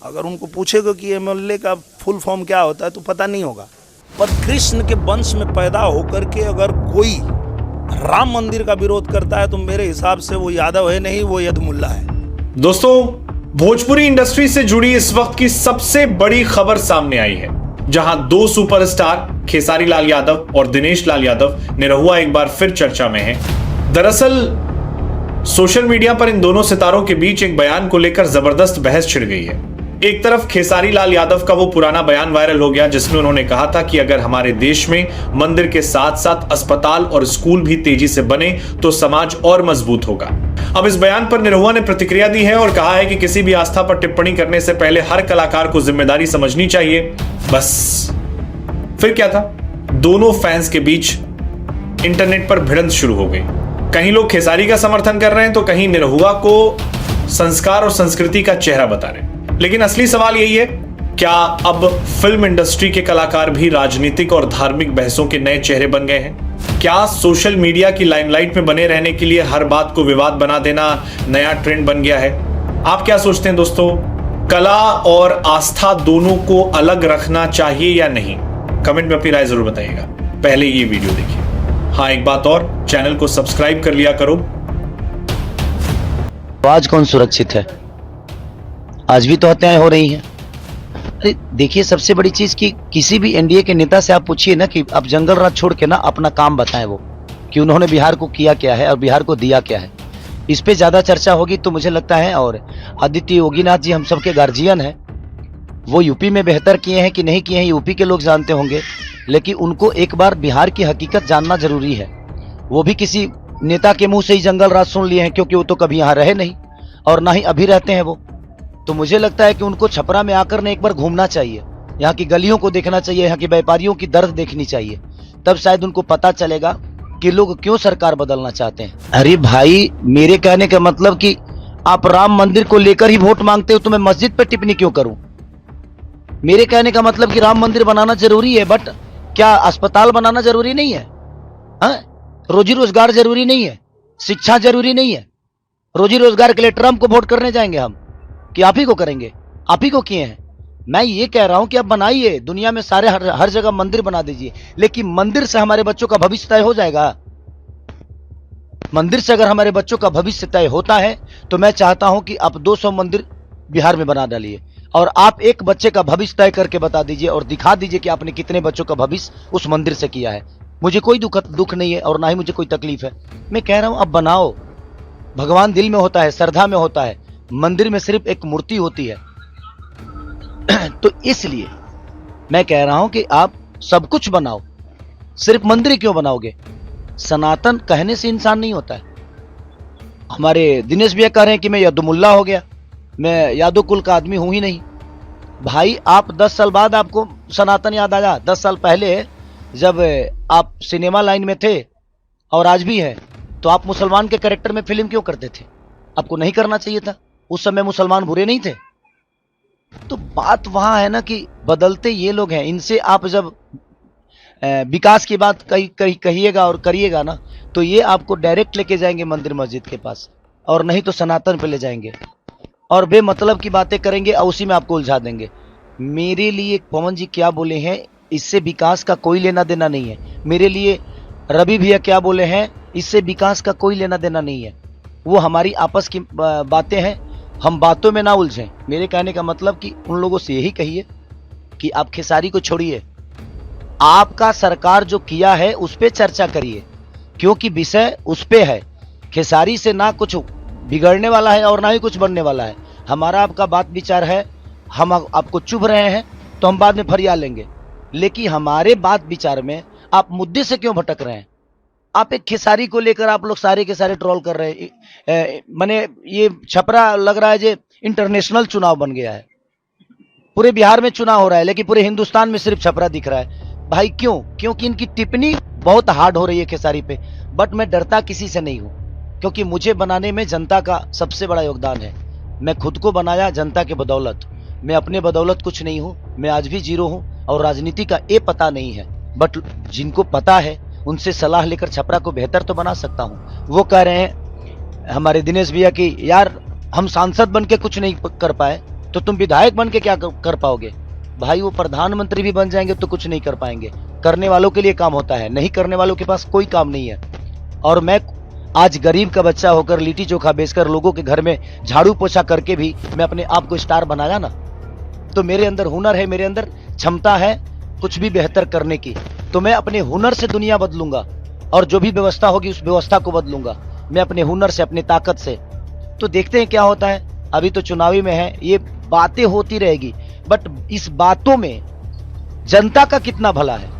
अगर उनको पूछेगा कि एमएलए का फुल फॉर्म क्या होता है तो पता नहीं होगा। पर कृष्ण के वंश में पैदा होकर के अगर कोई राम मंदिर का विरोध करता है तो मेरे हिसाब से वो यादव है नहीं, वो यदमुल्ला है। दोस्तों, भोजपुरी इंडस्ट्री से जुड़ी इस वक्त की सबसे बड़ी खबर सामने आई है, जहां दो सुपरस्टार खेसारी लाल यादव और दिनेश लाल यादव निरहुआ एक बार फिर चर्चा में हैं। दरअसल सोशल मीडिया पर इन दोनों सितारों के बीच एक बयान को लेकर जबरदस्त बहस छिड़ गई है। एक तरफ खेसारी लाल यादव का वो पुराना बयान वायरल हो गया जिसमें उन्होंने कहा था कि अगर हमारे देश में मंदिर के साथ साथ अस्पताल और स्कूल भी तेजी से बने तो समाज और मजबूत होगा। अब इस बयान पर निरहुआ ने प्रतिक्रिया दी है और कहा है कि किसी भी आस्था पर टिप्पणी करने से पहले हर कलाकार को जिम्मेदारी समझनी चाहिए। बस फिर क्या था, दोनों फैंस के बीच इंटरनेट पर भिड़ंत शुरू हो गई। कहीं लोग खेसारी का समर्थन कर रहे हैं तो कहीं निरहुआ को संस्कार और संस्कृति का चेहरा बता रहे हैं। लेकिन असली सवाल यही है, क्या अब फिल्म इंडस्ट्री के कलाकार भी राजनीतिक और धार्मिक बहसों के नए चेहरे बन गए हैं? क्या सोशल मीडिया की लाइमलाइट में बने रहने के लिए हर बात को विवाद बना देना नया ट्रेंड बन गया है? आप क्या सोचते हैं दोस्तों, कला और आस्था दोनों को अलग रखना चाहिए या नहीं? कमेंट में अपनी राय जरूर बताइएगा। पहले ये वीडियो देखिए। हाँ, एक बात और, चैनल को सब्सक्राइब कर लिया करो। आज कौन सुरक्षित है? आज भी तो हत्याएं हो रही हैं। अरे देखिए, सबसे बड़ी चीज कि किसी भी एनडीए के नेता से आप पूछिए ना कि आप जंगल राज छोड़ के ना अपना काम बताएं, वो कि उन्होंने बिहार को किया क्या है और बिहार को दिया क्या है। इस पे ज्यादा चर्चा होगी तो मुझे लगता है, और आदित्य योगीनाथ जी हम सबके गार्जियन हैं, वो यूपी में बेहतर किए हैं कि नहीं किए हैं यूपी के लोग जानते होंगे, लेकिन उनको एक बार बिहार की हकीकत जानना जरूरी है। वो भी किसी नेता के मुंह से ही जंगल राज सुन लिए हैं, क्योंकि वो तो कभी यहाँ रहे नहीं और ना ही अभी रहते हैं वो। तो मुझे लगता है कि उनको छपरा में आकर ने एक बार घूमना चाहिए, यहाँ की गलियों को देखना चाहिए, यहाँ के व्यापारियों की दर्द देखनी चाहिए, तब शायद उनको पता चलेगा कि लोग क्यों सरकार बदलना चाहते हैं। अरे भाई, मेरे कहने का मतलब कि आप राम मंदिर को लेकर ही वोट मांगते हो तो मैं मस्जिद पर टिप्पणी क्यों करूं? मेरे कहने का मतलब कि राम मंदिर बनाना जरूरी है, बट क्या अस्पताल बनाना जरूरी नहीं है? रोजी रोजगार जरूरी नहीं है? शिक्षा जरूरी नहीं है? रोजी रोजगार के लिए ट्रंप को वोट करने जाएंगे हम कि आप ही को करेंगे? आप ही को किए हैं। मैं ये कह रहा हूं कि आप बनाइए, दुनिया में सारे हर जगह मंदिर बना दीजिए, लेकिन मंदिर से हमारे बच्चों का भविष्य तय हो जाएगा? मंदिर से अगर हमारे बच्चों का भविष्य तय होता है तो मैं चाहता हूं कि आप 200 मंदिर बिहार में बना डालिए और आप एक बच्चे का भविष्य तय करके बता दीजिए और दिखा दीजिए कि आपने कितने बच्चों का भविष्य उस मंदिर से किया है। मुझे कोई दुख नहीं है और ना ही मुझे कोई तकलीफ है। मैं कह रहा हूं, अब बनाओ। भगवान दिल में होता है, श्रद्धा में होता है, मंदिर में सिर्फ एक मूर्ति होती है। तो इसलिए मैं कह रहा हूं कि आप सब कुछ बनाओ, सिर्फ मंदिर क्यों बनाओगे? सनातन कहने से इंसान नहीं होता है। हमारे दिनेश भैया कह रहे हैं कि मैं यदुमुल्ला हो गया, मैं यादव कुल का आदमी हूं ही नहीं। भाई, आप 10 साल बाद आपको सनातन याद आया। 10 साल पहले जब आप सिनेमा लाइन में थे और आज भी है, तो आप मुसलमान के कैरेक्टर में फिल्म क्यों करते थे? आपको नहीं करना चाहिए था। उस समय मुसलमान बुरे नहीं थे। तो बात वहां है ना कि बदलते ये लोग हैं। इनसे आप जब विकास की बात कहिएगा और करिएगा ना, तो ये आपको डायरेक्ट लेके जाएंगे मंदिर मस्जिद के पास, और नहीं तो सनातन पे ले जाएंगे और बेमतलब की बातें करेंगे और उसी में आपको उलझा देंगे। मेरे लिए पवन जी क्या बोले हैं, इससे विकास का कोई लेना देना नहीं है। मेरे लिए रवि भैया क्या बोले हैं, इससे विकास का कोई लेना देना नहीं है। वो हमारी आपस की बातें हैं, हम बातों में ना उलझें। मेरे कहने का मतलब कि उन लोगों से यही कहिए कि आप खेसारी को छोड़िए, आपका सरकार जो किया है उस पे चर्चा करिए, क्योंकि विषय उस पे है। खेसारी से ना कुछ बिगड़ने वाला है और ना ही कुछ बनने वाला है। हमारा आपका बात विचार है, हम आपको चुभ रहे हैं तो हम बाद में फरियाद लेंगे, लेकिन हमारे बात विचार में आप मुद्दे से क्यों भटक रहे हैं? आप एक खेसारी को लेकर आप लोग सारे के सारे ट्रोल कर रहे हैं। माने ये छपरा लग रहा है जे इंटरनेशनल चुनाव बन गया है। पूरे बिहार में चुनाव हो रहा है लेकिन पूरे हिंदुस्तान में सिर्फ छपरा दिख रहा है। भाई क्यों? क्योंकि इनकी टिप्पणी बहुत हार्ड हो रही है खेसारी पे। बट मैं डरता किसी से नहीं हूं, क्योंकि मुझे बनाने में जनता का सबसे बड़ा योगदान है। मैं खुद को बनाया जनता के बदौलत, मैं अपने बदौलत कुछ नहीं हूं। मैं आज भी जीरो हूं और राजनीति का ये पता नहीं है, बट जिनको पता है उनसे सलाह लेकर छपरा को बेहतर तो बना सकता हूं। वो कह रहे हैं हमारे दिनेश भैया कि यार हम सांसद बन के कुछ नहीं कर पाए, तो तुम विधायक बन के क्या कर पाओगे भाई? वो प्रधानमंत्री भी बन जाएंगे तो कुछ नहीं कर पाएंगे। करने वालों के लिए काम होता है, नहीं करने वालों के पास कोई काम नहीं है। और मैं आज गरीब का बच्चा होकर लिट्टी चोखा बेचकर लोगों के घर में झाड़ू पोछा करके भी मैं अपने आप को स्टार बनाया ना, तो मेरे अंदर हुनर है, मेरे अंदर क्षमता है कुछ भी बेहतर करने की। तो मैं अपने हुनर से दुनिया बदलूंगा और जो भी व्यवस्था होगी उस व्यवस्था को बदलूंगा मैं अपने हुनर से, अपनी ताकत से। तो देखते हैं क्या होता है। अभी तो चुनावी में है, ये बातें होती रहेगी, बट इस बातों में जनता का कितना भला है।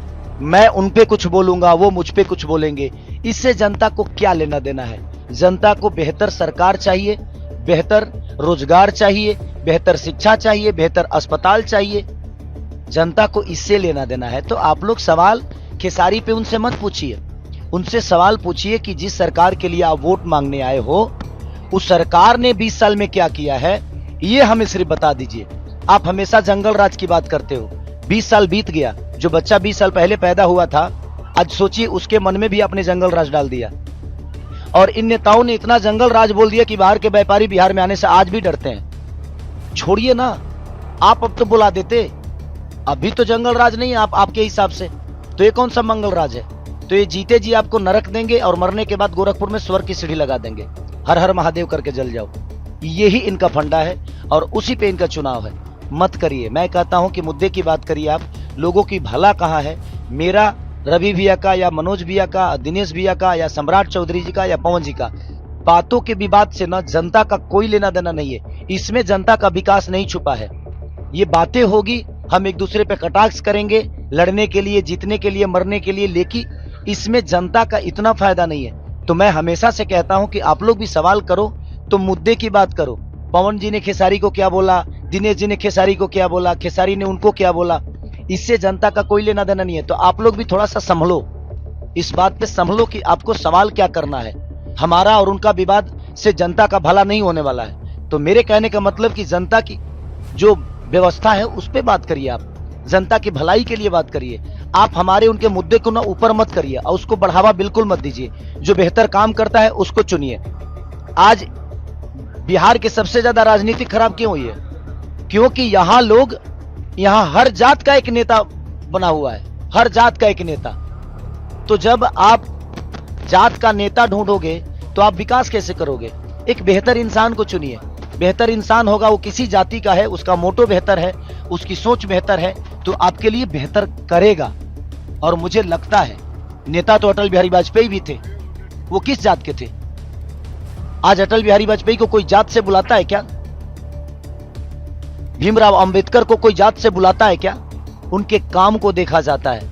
मैं उन पे कुछ बोलूंगा, वो मुझ पे कुछ बोलेंगे, इससे जनता को क्या लेना देना है? जनता को बेहतर सरकार चाहिए, बेहतर रोजगार चाहिए, बेहतर शिक्षा चाहिए, बेहतर अस्पताल चाहिए। जनता को इससे लेना देना है। तो आप लोग सवाल खेसारी पे उनसे मत पूछिए, उनसे सवाल पूछिए कि जिस सरकार के लिए आप वोट मांगने आए हो उस सरकार ने 20 साल में क्या किया है, ये हमें सिर्फ बता दीजिए। आप हमेशा जंगल राज की बात करते हो। 20 साल बीत गया, जो बच्चा 20 साल पहले पैदा हुआ था आज सोचिए उसके मन में भी आपने जंगल राज डाल दिया। और इन नेताओं ने इतना जंगल राज बोल दिया कि बाहर के व्यापारी बिहार में आने से आज भी डरते हैं। छोड़िए ना, आप अब तो बुला देते, अभी तो जंगल राज नहीं है आपके हिसाब से, तो ये कौन सा मंगल राज है? तो ये जीते जी आपको नरक देंगे और मरने के बाद गोरखपुर में स्वर्ग की सीढ़ी लगा देंगे, हर हर महादेव करके जल जाओ। यही इनका फंडा है और उसी पे इनका चुनाव है। मत करिए, मैं कहता हूं कि मुद्दे की बात करिए। आप लोगों की भला कहाँ है? मेरा, रवि भैया का या मनोज भैया का, दिनेश भैया का या सम्राट चौधरी जी का या पवन जी का, बातों के विवाद से ना जनता का कोई लेना देना नहीं है। इसमें जनता का विकास नहीं छुपा है। ये बातें होगी, हम एक दूसरे पे कटाक्ष करेंगे लड़ने के लिए, जीतने के लिए, मरने के लिए, लेकिन इसमें जनता का इतना फायदा नहीं है। तो मैं हमेशा से कहता हूं कि आप लोग भी सवाल करो तो मुद्दे की बात करो। पवन जी ने खेसारी को क्या बोला, दिनेश जी ने खेसारी को क्या बोला, खेसारी ने उनको क्या बोला, इससे जनता का कोई लेना देना नहीं है। तो आप लोग भी थोड़ा सा संभलो, इस बात पे संभलो कि आपको सवाल क्या करना है। हमारा और उनका विवाद से जनता का भला नहीं होने वाला है। तो मेरे कहने का मतलब कि जनता की जो व्यवस्था है उस पे बात करिए, आप जनता की भलाई के लिए बात करिए। आप हमारे उनके मुद्दे को ना ऊपर मत करिए और उसको बढ़ावा बिल्कुल मत दीजिए। जो बेहतर काम करता है उसको चुनिए। आज बिहार के सबसे ज्यादा राजनीति खराब क्यों हुई है? क्योंकि यहाँ हर जात का एक नेता बना हुआ है, हर जात का एक नेता। तो जब आप जात का नेता ढूंढोगे तो आप विकास कैसे करोगे? एक बेहतर इंसान को चुनिए। बेहतर इंसान होगा, वो किसी जाति का है, उसका मोटो बेहतर है, उसकी सोच बेहतर है, तो आपके लिए बेहतर करेगा। और मुझे लगता है नेता तो अटल बिहारी वाजपेयी भी थे, वो किस जात के थे? आज अटल बिहारी वाजपेयी को कोई जात से बुलाता है क्या? भीमराव अंबेडकर को कोई जात से बुलाता है क्या? उनके काम को देखा जाता है।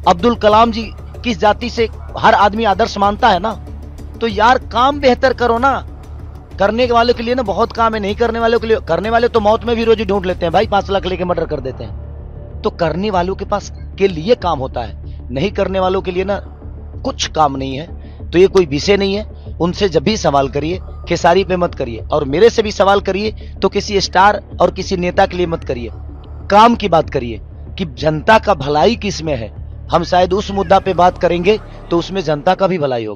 अब्दुल कलाम जी किस जाति से हर आदमी आदर्श मानता है ना। तो यार काम बेहतर करो ना। करने वाले के लिए ना बहुत काम है, नहीं करने वालों के लिए, करने वाले तो मौत में भी रोजी ढूंढ लेते हैं भाई, 5 लाख लेके मर्डर कर देते हैं। तो करने वालों के पास के लिए काम होता है, नहीं करने वालों के लिए ना कुछ काम नहीं है। तो ये कोई विषय नहीं है। उनसे जब भी सवाल करिए खेसारी पे मत करिए, और मेरे से भी सवाल करिए तो किसी स्टार और किसी नेता के लिए मत करिए। काम की बात करिए कि जनता का भलाई किस में है। हम शायद उस मुद्दा पे बात करेंगे तो उसमें जनता का भी भलाई होगा।